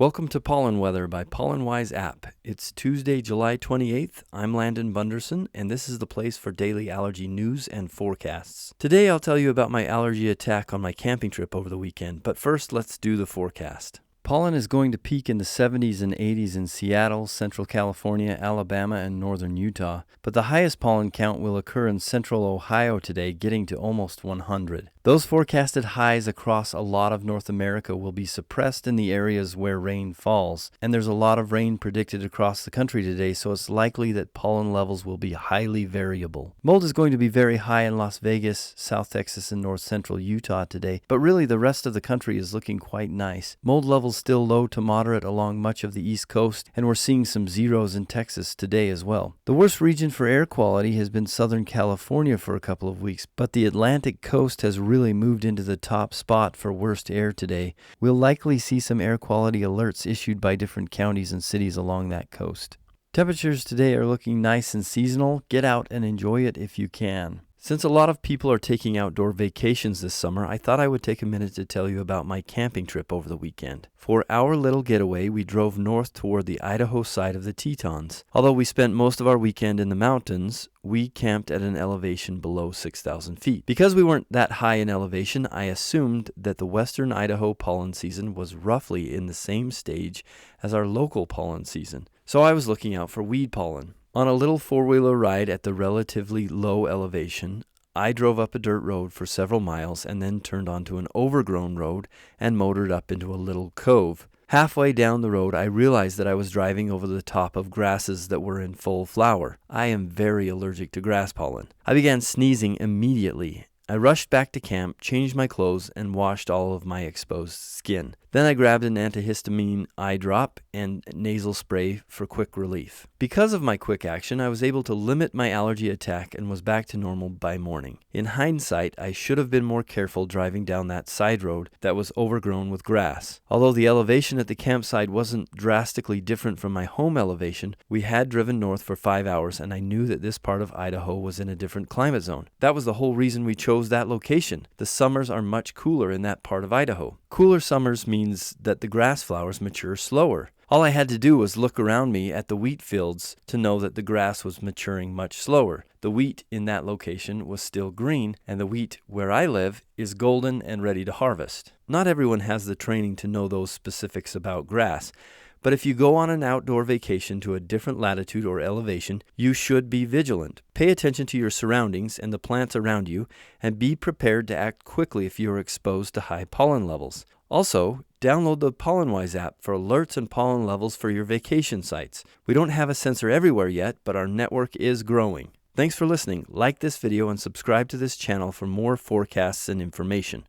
Welcome to Pollen Weather by Pollen Wise App. It's Tuesday, July 28th. I'm Landon Bunderson, and this is the place for daily allergy news and forecasts. Today I'll tell you about my allergy attack on my camping trip over the weekend, but first let's do the forecast. Pollen is going to peak in the 70s and 80s in Seattle, Central California, Alabama, and northern Utah, but the highest pollen count will occur in central Ohio today, getting to almost 100. Those forecasted highs across a lot of North America will be suppressed in the areas where rain falls, and there's a lot of rain predicted across the country today, so it's likely that pollen levels will be highly variable. Mold is going to be very high in Las Vegas, South Texas, and north central Utah today, but really the rest of the country is looking quite nice. Mold levels still low to moderate along much of the East Coast, and we're seeing some zeros in Texas today as well. The worst region for air quality has been Southern California for a couple of weeks, but the Atlantic coast has really moved into the top spot for worst air today. We'll likely see some air quality alerts issued by different counties and cities along that coast. Temperatures today are looking nice and seasonal. Get out and enjoy it if you can. Since a lot of people are taking outdoor vacations this summer, I thought I would take a minute to tell you about my camping trip over the weekend. For our little getaway, we drove north toward the Idaho side of the Tetons. Although we spent most of our weekend in the mountains, we camped at an elevation below 6,000 feet. Because we weren't that high in elevation, I assumed that the western Idaho pollen season was roughly in the same stage as our local pollen season. So I was looking out for weed pollen. On a little four-wheeler ride at the relatively low elevation, I drove up a dirt road for several miles and then turned onto an overgrown road and motored up into a little cove. Halfway down the road, I realized that I was driving over the top of grasses that were in full flower. I am very allergic to grass pollen. I began sneezing immediately. I rushed back to camp, changed my clothes, and washed all of my exposed skin. Then I grabbed an antihistamine eye drop and nasal spray for quick relief. Because of my quick action, I was able to limit my allergy attack and was back to normal by morning. In hindsight, I should have been more careful driving down that side road that was overgrown with grass. Although the elevation at the campsite wasn't drastically different from my home elevation, we had driven north for 5 hours, and I knew that this part of Idaho was in a different climate zone. That was the whole reason we chose that location. The summers are much cooler in that part of Idaho. Cooler summers means that the grass flowers mature slower. All I had to do was look around me at the wheat fields to know that the grass was maturing much slower. The wheat in that location was still green, and the wheat where I live is golden and ready to harvest. Not everyone has the training to know those specifics about grass, but if you go on an outdoor vacation to a different latitude or elevation, you should be vigilant. Pay attention to your surroundings and the plants around you, and be prepared to act quickly if you are exposed to high pollen levels. Also, download the Pollenwise app for alerts and pollen levels for your vacation sites. We don't have a sensor everywhere yet, but our network is growing. Thanks for listening. Like this video and subscribe to this channel for more forecasts and information.